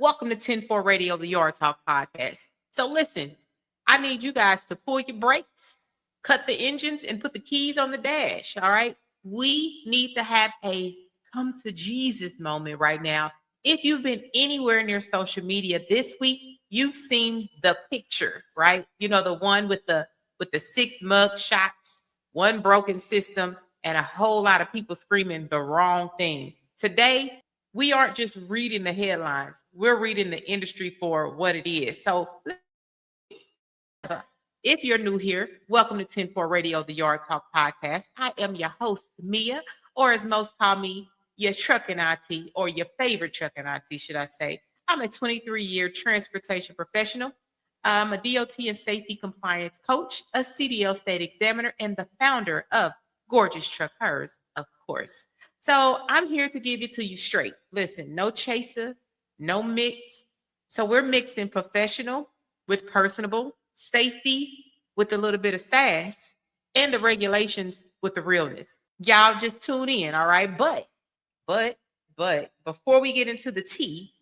Welcome to 10-4 Radio, the Yard Talk podcast. So listen, I need you guys to pull your brakes, cut the engines, and put the keys on the dash, all right? We need to have a come to Jesus moment right now. If you've been anywhere near social media this week, you've seen the picture, right? You know, the one with the 6 mug shots, one broken system, and a whole lot of people screaming the wrong thing. Today, we aren't just reading the headlines. We're reading the industry for what it is. So if you're new here, welcome to 10-4 Radio, the Yard Talk podcast. I am your host, Mia, or as most call me, your trucking auntie, or your favorite trucking auntie, should I say. I'm a 23-year transportation professional. I'm a DOT and safety compliance coach, a CDL State Examiner, and the founder of Gorgeous Truck Hers, of course. So I'm here to give it to you straight. Listen, no chaser, no mix. So we're mixing professional with personable, safety with a little bit of sass, and the regulations with the realness. Y'all just tune in, all right? But before we get into the tea,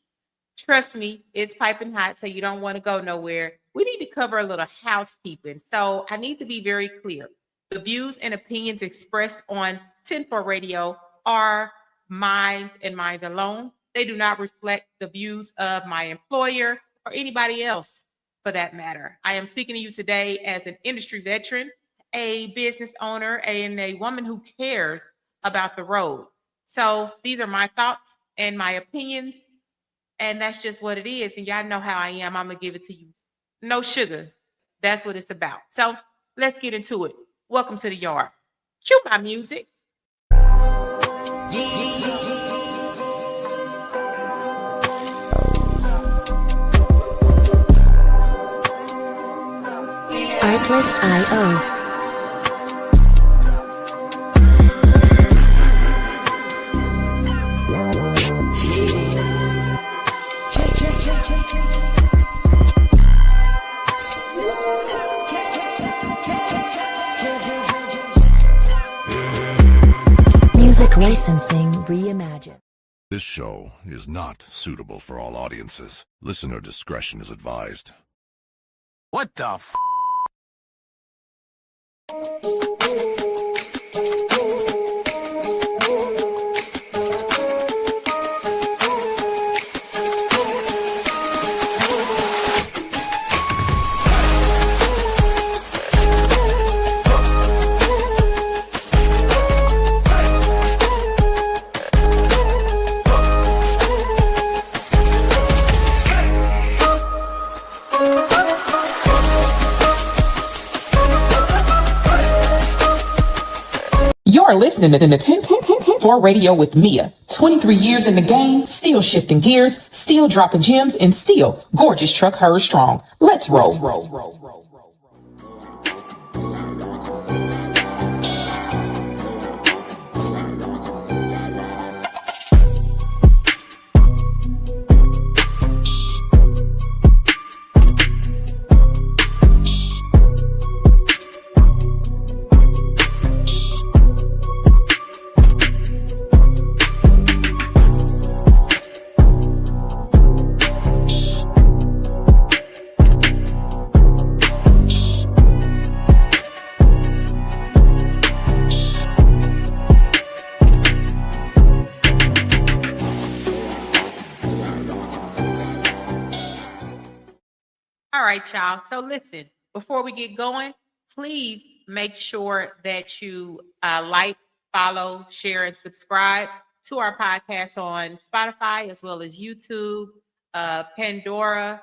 trust me, it's piping hot, so you don't want to go nowhere. We need to cover a little housekeeping. So I need to be very clear. The views and opinions expressed on 10-4 Radio are mine and mine alone. They do not reflect the views of my employer or anybody else for that matter. I am speaking to you today as an industry veteran, a business owner, and a woman who cares about the road. So these are my thoughts and my opinions, and that's just what it is. And y'all know how I am. I'm going to give it to you. No sugar. That's what it's about. So let's get into it. Welcome to the yard. Cue my music. Artlist.io. Music licensing reimagined. This show is not suitable for all audiences. Listener discretion is advised. What the f***? You're listening to the 10-4 Radio with Mia. 23 years in the game, still shifting gears, still dropping gems, and still gorgeous truck her strong. Let's roll. All right, y'all. So listen, before we get going, please make sure that you like, follow, share, and subscribe to our podcast on Spotify as well as YouTube, Pandora,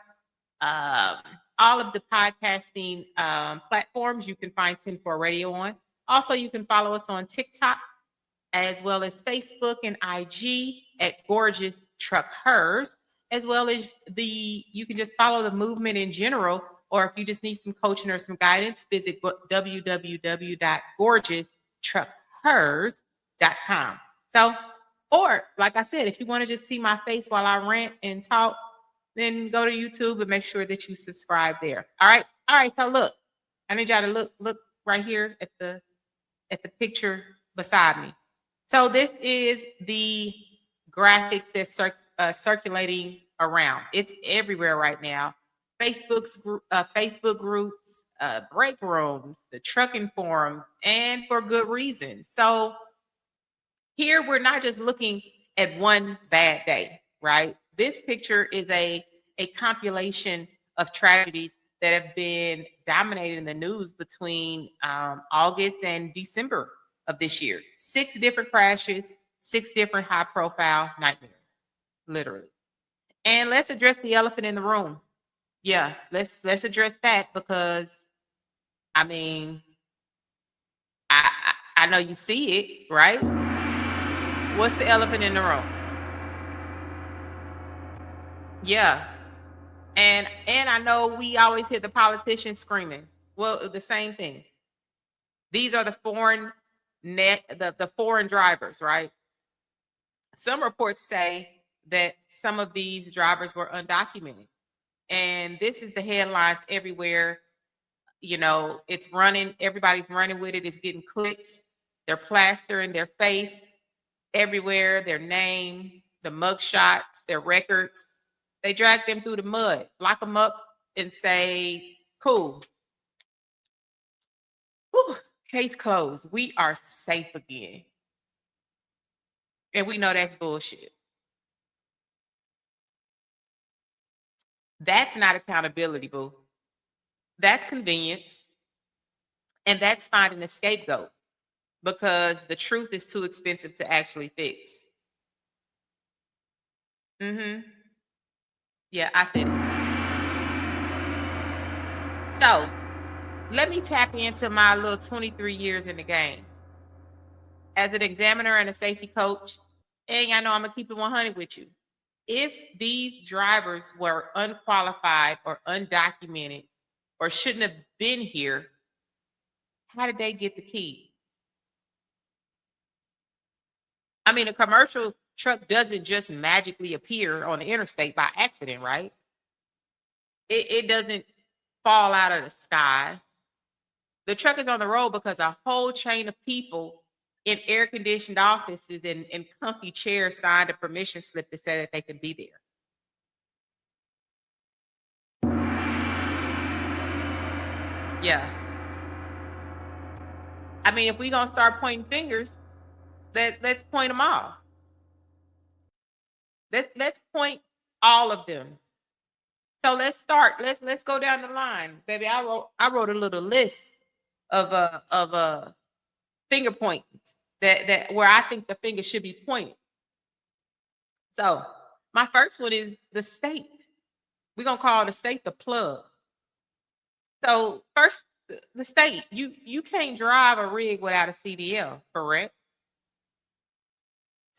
all of the podcasting platforms you can find 10-4 Radio on. Also, you can follow us on TikTok as well as Facebook and IG at Gorgeous Truck Hers, as well as you can just follow the movement in general, or if you just need some coaching or some guidance, visit www.gorgeousTruckHers.com. So, or like I said, if you want to just see my face while I rant and talk, then go to YouTube and make sure that you subscribe there. All right. So look, I need y'all to look right here at the picture beside me. So this is the graphics that's circulating around. It's everywhere right now. Facebook groups, break rooms, the trucking forums, and for good reason. So here we're not just looking at one bad day, right? This picture is a compilation of tragedies that have been dominating the news between August and December of this year. 6 different crashes, 6 different high-profile nightmares, literally. And let's address the elephant in the room. Yeah, let's address that because I mean, I know you see it, right? What's the elephant in the room? Yeah. And I know we always hear the politicians screaming. Well, the same thing. These are the foreign drivers, right? Some reports say that some of these drivers were undocumented. And this is the headlines everywhere. You know, it's running, everybody's running with it, it's getting clicks. They're plastering their face everywhere, their name, the mugshots, their records. They drag them through the mud, lock them up, and say, cool. Whew, case closed. We are safe again. And we know that's bullshit. That's not accountability, boo. That's convenience. And that's finding a scapegoat because the truth is too expensive to actually fix. Yeah, I said it. So let me tap into my little 23 years in the game. As an examiner and a safety coach, and I know I'm gonna keep it 100 with you. If these drivers were unqualified or undocumented or shouldn't have been here, how did they get the key? I mean, a commercial truck doesn't just magically appear on the interstate by accident, right? It doesn't fall out of the sky. The truck is on the road because a whole chain of people in air-conditioned offices and comfy chairs signed a permission slip to say that they can be there. Yeah. I mean, if we're gonna start pointing fingers, let's point them all. Let's point all of them. So let's start. Let's go down the line, baby. I wrote a little list of finger points that where I think the finger should be pointed. So my first one is the state. We're gonna call the state the plug. So first, the state. You can't drive a rig without a CDL, correct?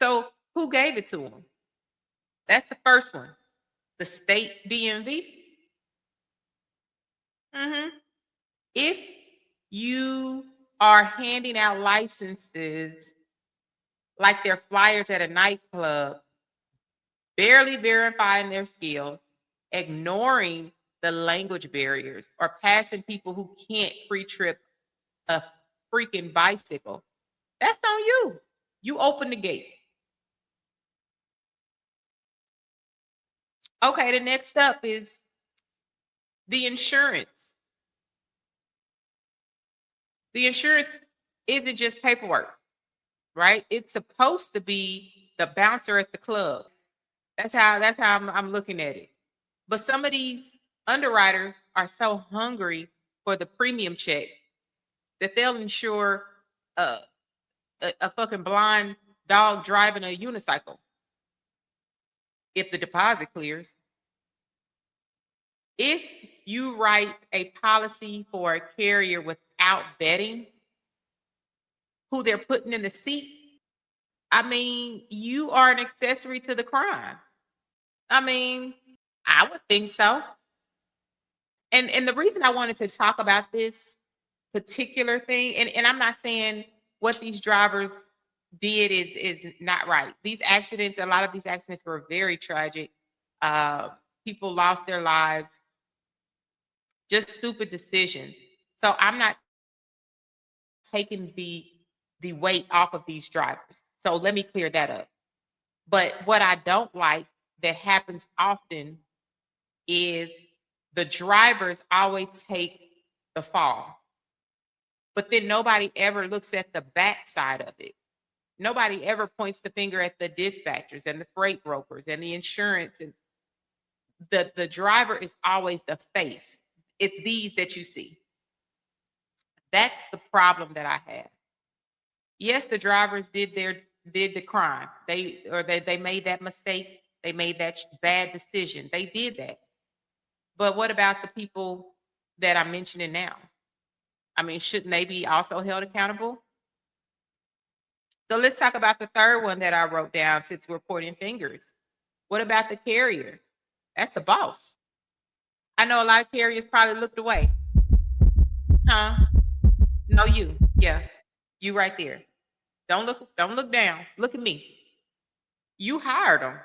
So who gave it to them? That's the first one. The state DMV. If you are handing out licenses like they're flyers at a nightclub, barely verifying their skills, ignoring the language barriers, or passing people who can't pre-trip a freaking bicycle, that's on you. You open the gate. Okay, the next up is the insurance. The insurance isn't just paperwork, right? It's supposed to be the bouncer at the club. That's how I'm looking at it. But some of these underwriters are so hungry for the premium check that they'll insure a fucking blind dog driving a unicycle if the deposit clears. If you write a policy for a carrier without vetting who they're putting in the seat, I mean, you are an accessory to the crime. I mean, I would think so. And the reason I wanted to talk about this particular thing, and I'm not saying what these drivers did is not right. These accidents, a lot of these accidents were very tragic. People lost their lives, just stupid decisions. So I'm not taking the weight off of these drivers. So let me clear that up. But what I don't like that happens often is the drivers always take the fall. But then nobody ever looks at the backside of it. Nobody ever points the finger at the dispatchers and the freight brokers and the insurance. And the driver is always the face. It's these that you see. That's the problem that I have. Yes, the drivers did the crime. They made that mistake. They made that bad decision. They did that. But what about the people that I'm mentioning now? I mean, shouldn't they be also held accountable? So let's talk about the third one that I wrote down since we're pointing fingers. What about the carrier? That's the boss. I know a lot of carriers probably looked away. Huh? No, you. Yeah. You right there. Don't look down. Look at me. You hired them.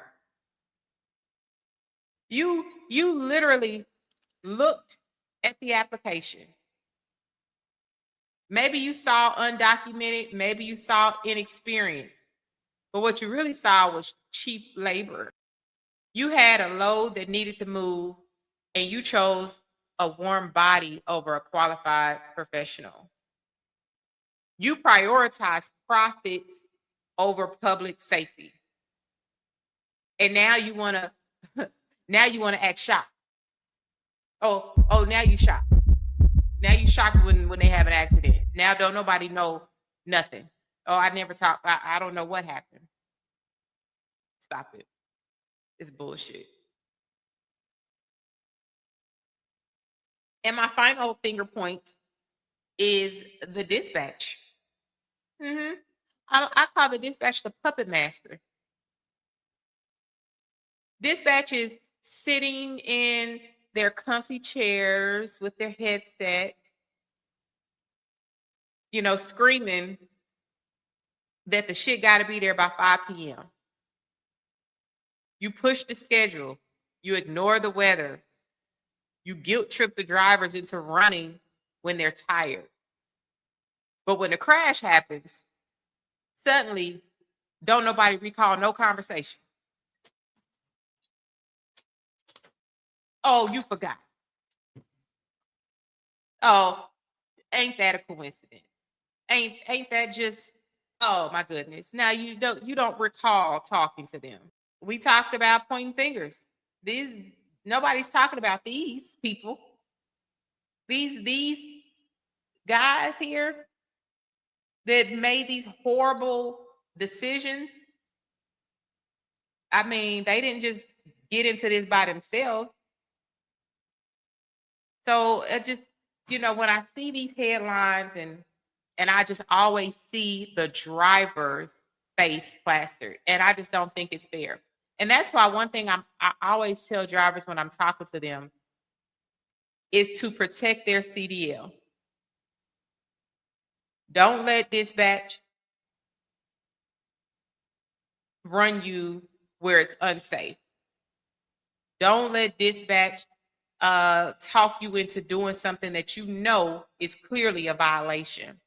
You literally looked at the application. Maybe you saw undocumented, maybe you saw inexperienced, but what you really saw was cheap labor. You had a load that needed to move, and you chose a warm body over a qualified professional. You prioritize profit over public safety. And now you want to act shocked. Oh, now you shocked. Now you shocked when they have an accident. Now don't nobody know nothing. Oh, I never talked. I don't know what happened. Stop it. It's bullshit. And my final finger point is the dispatch. I call the dispatch the puppet master. Dispatch is sitting in their comfy chairs with their headset, screaming that the shit got to be there by 5 p.m. You push the schedule. You ignore the weather. You guilt trip the drivers into running when they're tired. But when the crash happens, suddenly don't nobody recall no conversation. Oh, you forgot. Oh, ain't that a coincidence? Ain't that just, oh my goodness. Now you don't recall talking to them. We talked about pointing fingers. Nobody's talking about these people. These guys here that made these horrible decisions. I mean, they didn't just get into this by themselves. So it just, when I see these headlines and I just always see the driver's face plastered, and I just don't think it's fair. And that's why one thing I always tell drivers when I'm talking to them is to protect their CDL. Don't let dispatch run you where it's unsafe. Don't let dispatch talk you into doing something that you know is clearly a violation.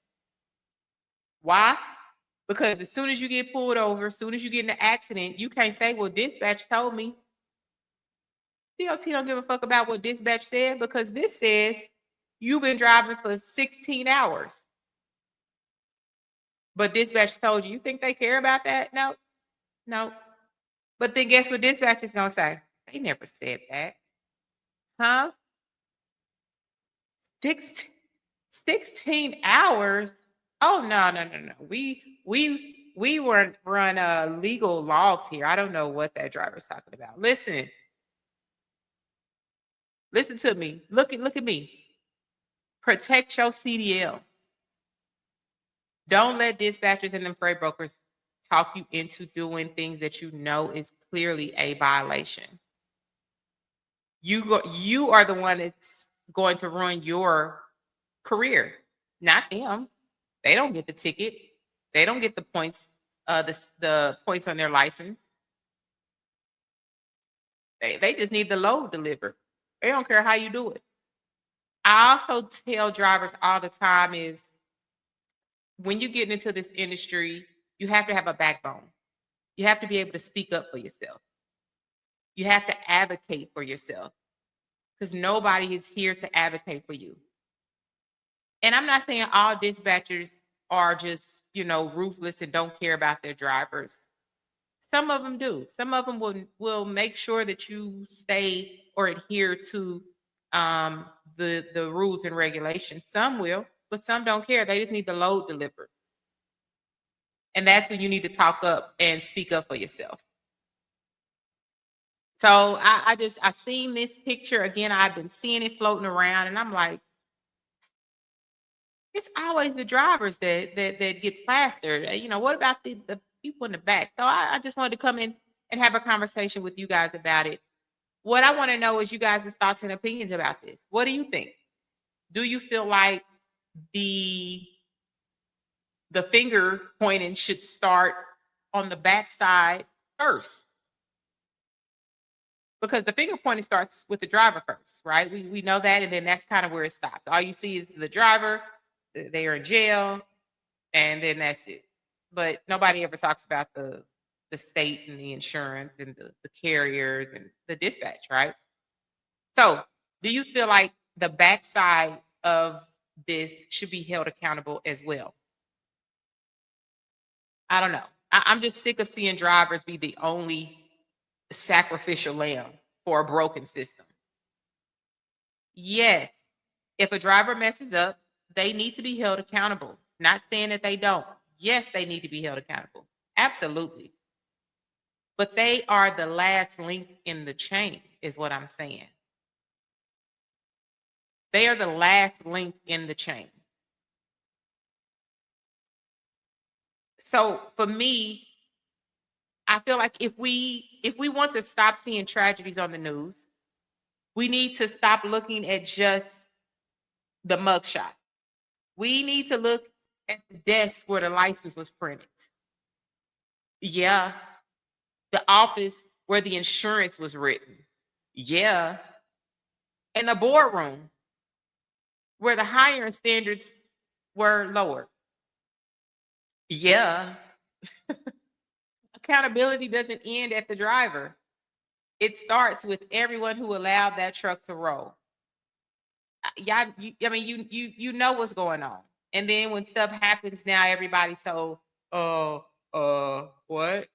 Why? Because as soon as you get pulled over, as soon as you get in an accident, you can't say, well, dispatch told me. DOT don't give a fuck about what dispatch said, because this says you've been driving for 16 hours. But dispatch told you. You think they care about that? No. But then guess what dispatch is going to say? They never said that. Huh? 16 hours? Oh, no. We weren't run legal logs here. I don't know what that driver's talking about. Listen to me. Look at me. Protect your CDL. Don't let dispatchers and them freight brokers talk you into doing things that you know is clearly a violation. You are the one that's going to ruin your career, not them. They don't get the ticket. They don't get the points, the points on their license. They just need the load delivered. They don't care how you do it. I also tell drivers all the time is when you get into this industry, you have to have a backbone. You have to be able to speak up for yourself. You have to advocate for yourself because nobody is here to advocate for you. And I'm not saying all dispatchers are just, ruthless and don't care about their drivers. Some of them do. Some of them will make sure that you stay or adhere to the rules and regulations. Some will, but some don't care. They just need the load delivered. And that's when you need to talk up and speak up for yourself. So I seen this picture again. I've been seeing it floating around, and I'm like, it's always the drivers that get plastered. What about the people in the back? So I just wanted to come in and have a conversation with you guys about it. What I want to know is you guys' thoughts and opinions about this. What do you think? Do you feel like the finger pointing should start on the backside first? Because the finger pointing starts with the driver first, right? We know that, and then that's kind of where it stops. All you see is the driver, they are in jail, and then that's it. But nobody ever talks about the state and the insurance and the carriers and the dispatch, right? So do you feel like the backside of this should be held accountable as well? I don't know. I'm just sick of seeing drivers be the only sacrificial lamb for a broken system. Yes, if a driver messes up, they need to be held accountable. Not saying that they don't. Yes, they need to be held accountable. Absolutely. But they are the last link in the chain, is what I'm saying. They are the last link in the chain. So for me, I feel like if we want to stop seeing tragedies on the news, we need to stop looking at just the mugshot. We need to look at the desk where the license was printed. Yeah. The office where the insurance was written. Yeah. And the boardroom where the hiring standards were lowered. Yeah. Accountability doesn't end at the driver. It starts with everyone who allowed that truck to roll. You know what's going on. And then when stuff happens now, everybody's so, what?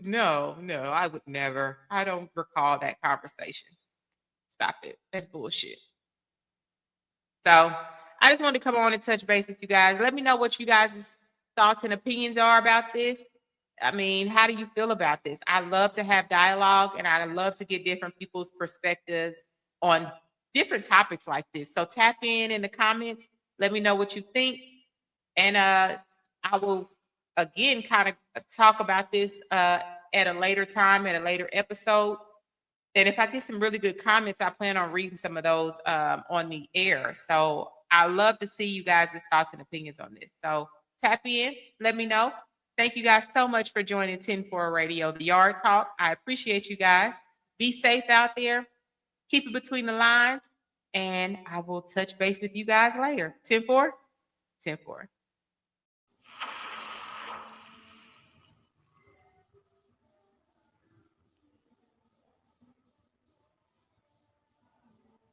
No, I would never. I don't recall that conversation. Stop it. That's bullshit. So I just wanted to come on and touch base with you guys. Let me know what you guys' thoughts and opinions are about this. I mean, how do you feel about this? I love to have dialogue, and I love to get different people's perspectives on different topics like this. So tap in the comments. Let me know what you think. And I will, again, kind of talk about this at a later time, at a later episode. And if I get some really good comments, I plan on reading some of those on the air. So I love to see you guys' thoughts and opinions on this. So tap in, let me know. Thank you guys so much for joining 10-4 Radio, the Yard Talk. I appreciate you guys. Be safe out there. Keep it between the lines. And I will touch base with you guys later. 10-4, 10-4.